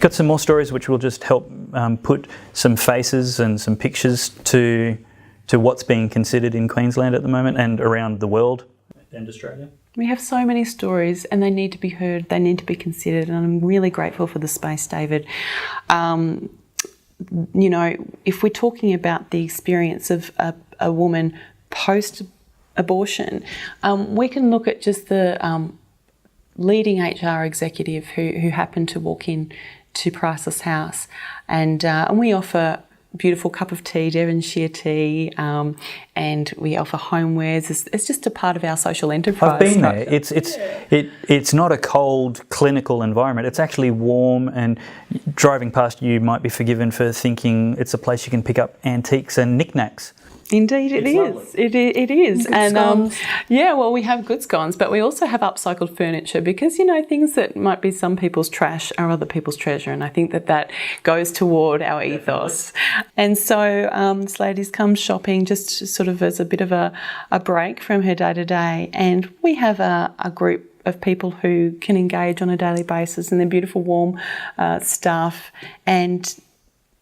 got some more stories which will just help put some faces and some pictures to what's being considered in Queensland at the moment and around the world and Australia? We have so many stories and they need to be heard, they need to be considered, and I'm really grateful for the space, David. You know, if we're talking about the experience of a woman post-abortion, we can look at just the leading HR executive who happened to walk in to Priceless House, and we offer beautiful cup of tea, Devonshire tea, and we offer homewares. It's just a part of our social enterprise. I've been there. It's not a cold clinical environment. It's actually warm, and driving past you might be forgiven for thinking it's a place you can pick up antiques and knickknacks. Indeed, it is. It is. And yeah, well, we have good scones, but we also have upcycled furniture because, you know, things that might be some people's trash are other people's treasure. And I think that goes toward our ethos. And so this lady's come shopping just sort of as a bit of a break from her day to day. And we have a group of people who can engage on a daily basis, and they're beautiful, warm staff. And,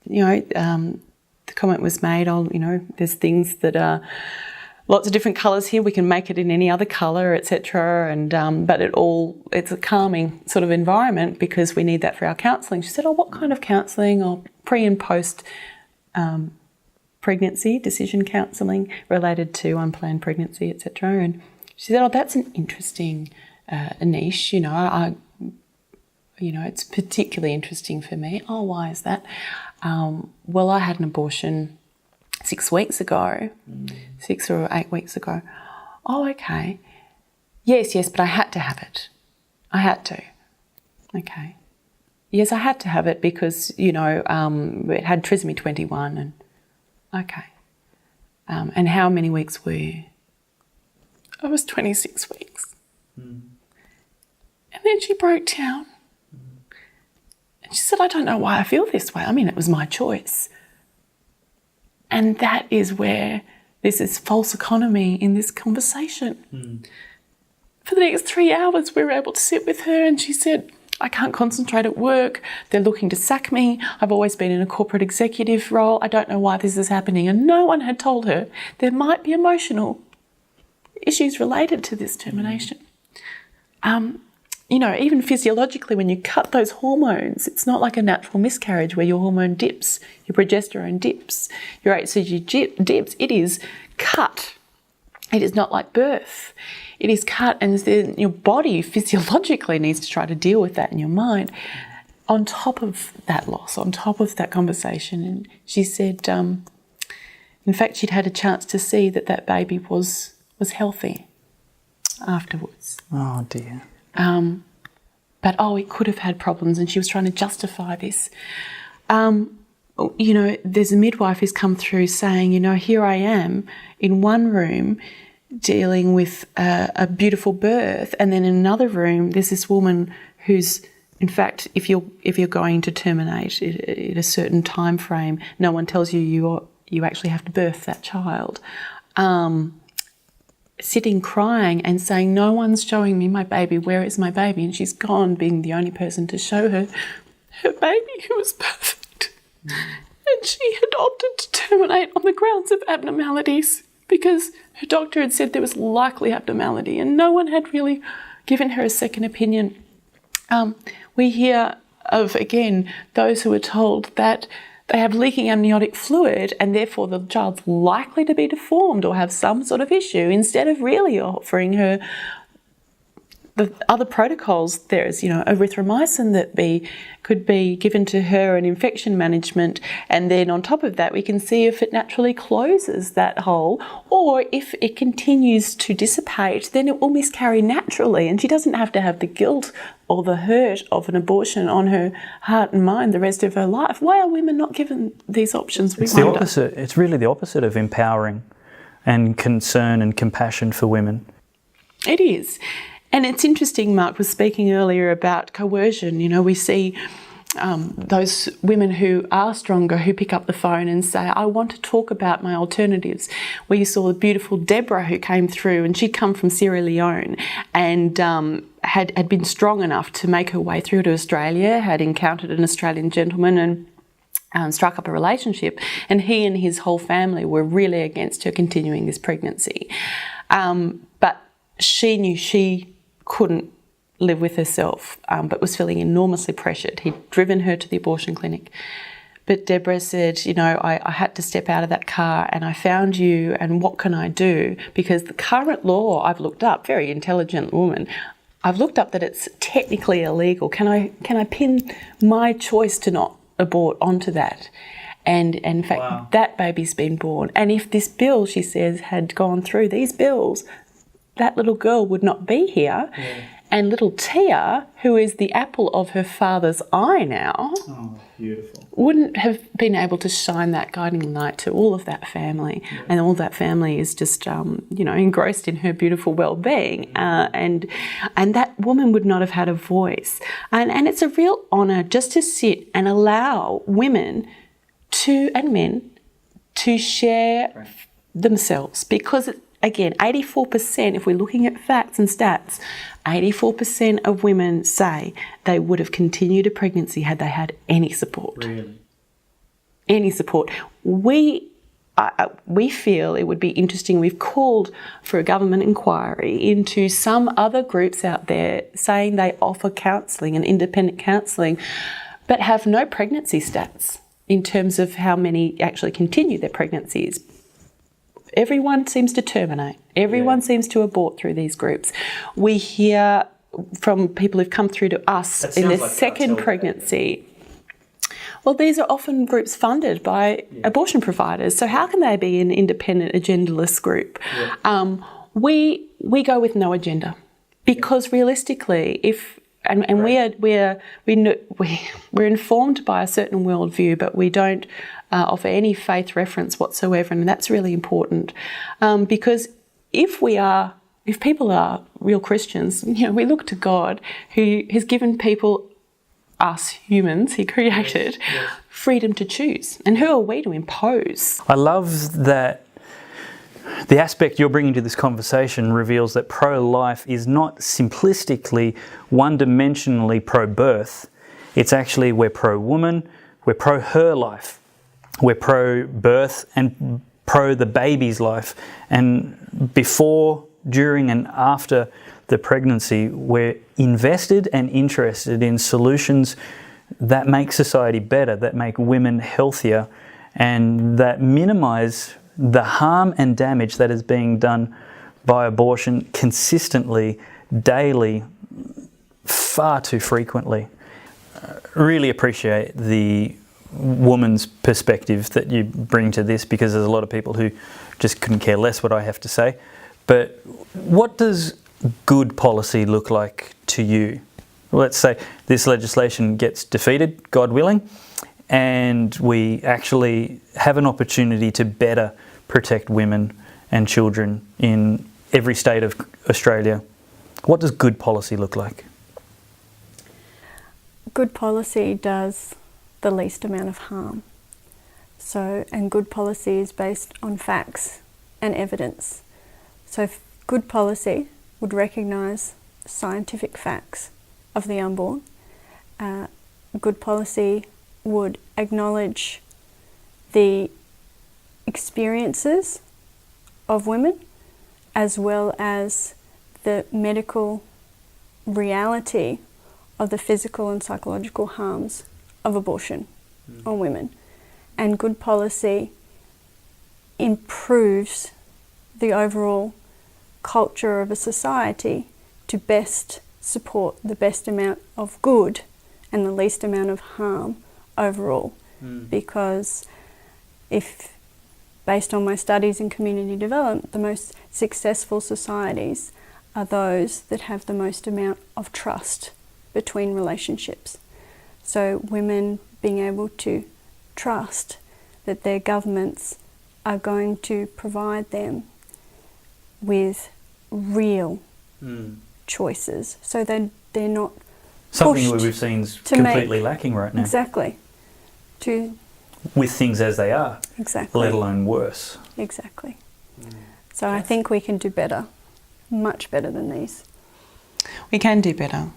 you know, the comment was made, you know, there's things that are lots of different colours here. We can make it in any other colour, etc. And but it's a calming sort of environment because we need that for our counselling. She said, "Oh, what kind of counselling?" Or pre and post pregnancy decision counselling related to unplanned pregnancy, etc. And she said, "Oh, that's an interesting niche. You know, it's particularly interesting for me." "Oh, why is that?" "Well, I had an abortion 6 weeks ago, 6 or 8 weeks ago." "Oh, okay. Yes, but I had to have it. I had to." "Okay. Yes, I had to have it because, you know, it had trisomy 21 and..." "Okay. And how many weeks were you?" "I was 26 weeks. And then she broke down. She said, "I don't know why I feel this way. I mean, it was my choice." And that is where this is false economy in this conversation. For the next 3 hours, we were able to sit with her, and she said, "I can't concentrate at work. They're looking to sack me. I've always been in a corporate executive role. I don't know why this is happening." And no one had told her there might be emotional issues related to this termination. You know, even physiologically, when you cut those hormones, it's not like a natural miscarriage where your hormone dips, your progesterone dips, your HCG dips. It is cut. It is not like birth. It is cut, and then your body physiologically needs to try to deal with that in your mind. On top of that loss, on top of that conversation, and she said, in fact, she'd had a chance to see that baby was healthy afterwards. Oh dear. But it could have had problems, and she was trying to justify this. You know, there's a midwife who's come through saying, you know, here I am in one room dealing with a beautiful birth, and then in another room there's this woman who's, in fact, if you're going to terminate at a certain time frame, no one tells you actually have to birth that child. Sitting crying and saying, "No one's showing me my baby, where is my baby?" And she's gone, being the only person to show her baby who was perfect. And she had opted to terminate on the grounds of abnormalities because her doctor had said there was likely abnormality, and no one had really given her a second opinion. We hear of, again, those who are told that they have leaking amniotic fluid and therefore the child's likely to be deformed or have some sort of issue, instead of really offering her the other protocols. There's, you know, erythromycin that could be given to her, and infection management, and then on top of that we can see if it naturally closes that hole, or if it continues to dissipate, then it will miscarry naturally, and she doesn't have to have the guilt or the hurt of an abortion on her heart and mind the rest of her life. Why are women not given these options? It's the opposite. It's really the opposite of empowering and concern and compassion for women. It is. And it's interesting, Mark was speaking earlier about coercion. You know, we see those women who are stronger who pick up the phone and say, "I want to talk about my alternatives." We saw the beautiful Deborah who came through, and she'd come from Sierra Leone and had been strong enough to make her way through to Australia, had encountered an Australian gentleman and struck up a relationship, and he and his whole family were really against her continuing this pregnancy. But she knew she couldn't live with herself, but was feeling enormously pressured. He'd driven her to the abortion clinic. But Deborah said, you know, I had to step out of that car and I found you, and what can I do? Because the current law I've looked up, very intelligent woman, I've looked up that it's technically illegal. Can I pin my choice to not abort onto that? And in fact, wow, that baby's been born. And if this bill, she says, had gone through, these bills, that little girl would not be here. Yeah. And little Tia, who is the apple of her father's eye now, beautiful, wouldn't have been able to shine that guiding light to all of that family. Yeah. And all that family is just, engrossed in her beautiful well-being. And that woman would not have had a voice. And it's a real honour just to sit and allow women and men to share themselves, because again, 84%, if we're looking at facts and stats, 84% of women say they would have continued a pregnancy had they had any support. Really? Any support. We feel it would be interesting. We've called for a government inquiry into some other groups out there saying they offer counselling and independent counselling, but have no pregnancy stats in terms of how many actually continue their pregnancies. Everyone seems to terminate. Everyone seems to abort through these groups. We hear from people who've come through to us in their second pregnancy. Well, these are often groups funded by abortion providers. So how can they be an independent, agendaless group? Yeah. We go with no agenda, because realistically, we're informed by a certain worldview, but we don't offer any faith reference whatsoever, and that's really important, because if people are real Christians, we look to God, who has given people, us humans, He created, freedom to choose, and who are we to impose? I love that the aspect you're bringing to this conversation reveals that pro-life is not simplistically, one-dimensionally pro-birth. It's actually we're pro-woman, we're pro-her life. We're pro-birth and pro the baby's life. And before, during and after the pregnancy, we're invested and interested in solutions that make society better, that make women healthier, and that minimise the harm and damage that is being done by abortion consistently, daily, far too frequently. Really appreciate the woman's perspective that you bring to this, because there's a lot of people who just couldn't care less what I have to say. But what does good policy look like to you? Let's say this legislation gets defeated, God willing, and we actually have an opportunity to better protect women and children in every state of Australia. What does good policy look like? Good policy does the least amount of harm. And good policy is based on facts and evidence. So good policy would recognise scientific facts of the unborn. Good policy would acknowledge the experiences of women, as well as the medical reality of the physical and psychological harms of abortion on women. And good policy improves the overall culture of a society to best support the best amount of good and the least amount of harm overall. Because if, based on my studies in community development, the most successful societies are those that have the most amount of trust between relationships. So women being able to trust that their governments are going to provide them with real choices, so they're not something that we've seen is completely lacking right now. Exactly. With things as they are. Exactly. Let alone worse. Exactly. So I think we can do better, much better than these. We can do better.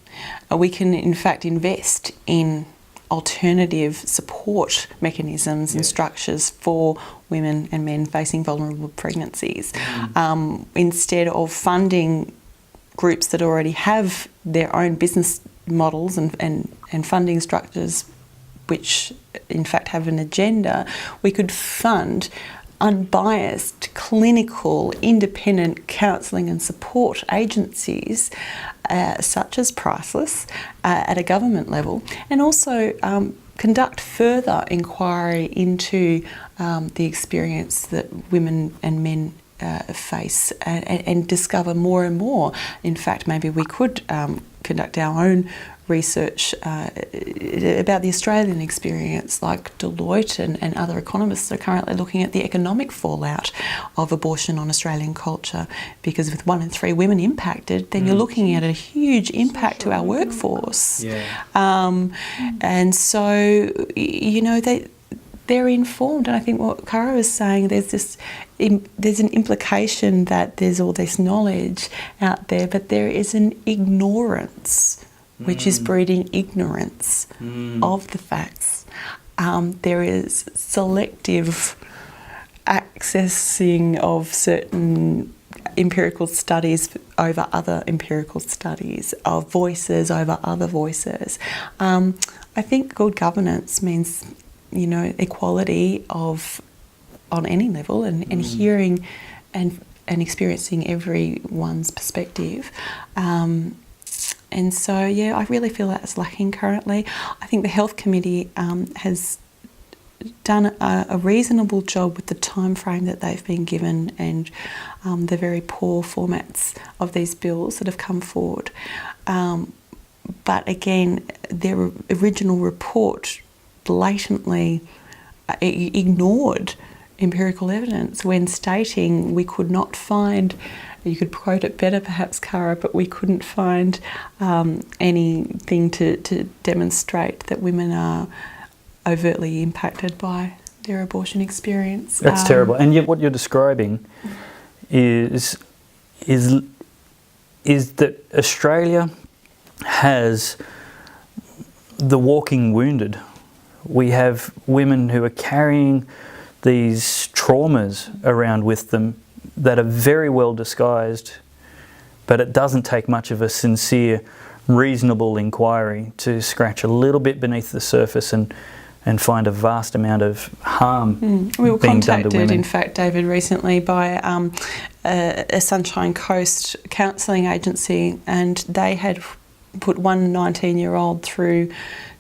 We can, in fact, invest in alternative support mechanisms and structures for women and men facing vulnerable pregnancies, instead of funding groups that already have their own business models and funding structures which in fact have an agenda. We could fund unbiased, clinical, independent counselling and support agencies such as Priceless at a government level, and also conduct further inquiry into the experience that women and men face and discover more and more. In fact, maybe we could conduct our own research about the Australian experience, like Deloitte and other economists are currently looking at the economic fallout of abortion on Australian culture, because with 1 in 3 women impacted, then you're looking at a huge impact to our workforce. And so, you know, they're informed, and I think what Cara was saying, there's an implication that there's all this knowledge out there, but there is an ignorance which is breeding ignorance of the facts. There is selective accessing of certain empirical studies over other empirical studies, of voices over other voices. I think good governance means, you know, equality of on any level, and hearing and experiencing everyone's perspective. And so, yeah, I really feel that's lacking currently. I think the Health Committee has done a reasonable job with the time frame that they've been given, and the very poor formats of these bills that have come forward. But again, their original report blatantly ignored empirical evidence when stating we could not find, you could quote it better perhaps, Cara, but we couldn't find anything to demonstrate that women are overtly impacted by their abortion experience. That's terrible. And yet what you're describing is that Australia has the walking wounded. We have women who are carrying these traumas around with them that are very well disguised, but it doesn't take much of a sincere, reasonable inquiry to scratch a little bit beneath the surface and find a vast amount of harm We were being done to contacted, women. in fact, David, recently by a Sunshine Coast counselling agency, and they had put one 19-year-old through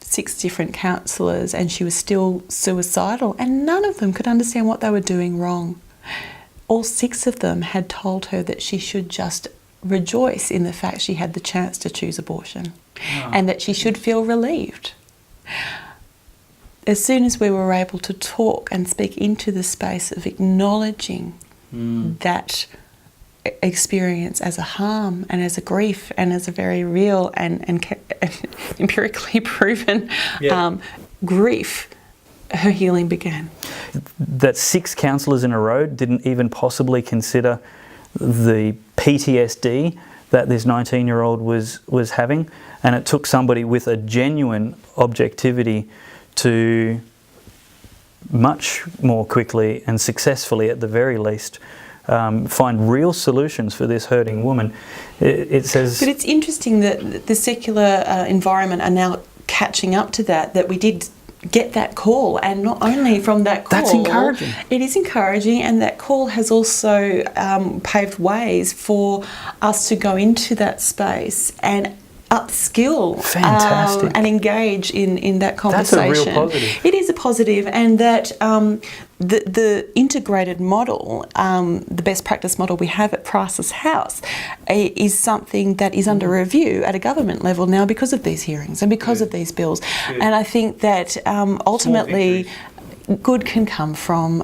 6 different counsellors, and she was still suicidal, and none of them could understand what they were doing wrong. All 6 of them had told her that she should just rejoice in the fact she had the chance to choose abortion, and that she should feel relieved. As soon as we were able to talk and speak into the space of acknowledging that experience as a harm and as a grief and as a very real and empirically proven grief, her healing began. That 6 counsellors in a row didn't even possibly consider the PTSD that this 19-year-old was having, and it took somebody with a genuine objectivity to much more quickly and successfully, at the very least, find real solutions for this hurting woman. It says... But it's interesting that the secular environment are now catching up to that we did get that call, and not only from that call... That's encouraging. It is encouraging, and that call has also paved ways for us to go into that space and upskill and engage in that conversation. That's a real positive. It is a positive, and that the integrated model, the best practice model we have at Priceless House, is something that is under review at a government level now because of these hearings and because of these bills. And I think that ultimately good can come from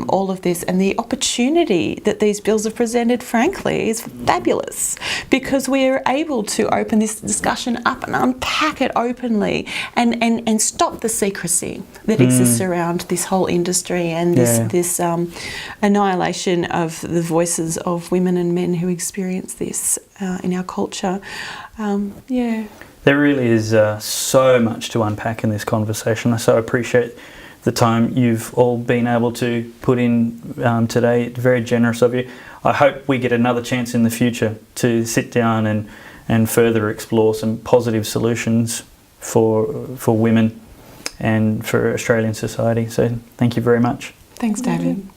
all of this, and the opportunity that these bills have presented, frankly, is fabulous, because we are able to open this discussion up and unpack it openly, and stop the secrecy that exists around this whole industry and this annihilation of the voices of women and men who experience this in our culture. There really is so much to unpack in this conversation. I so appreciate the time you've all been able to put in today. It's very generous of you. I hope we get another chance in the future to sit down and further explore some positive solutions for women and for Australian society. So thank you very much. Thanks, David.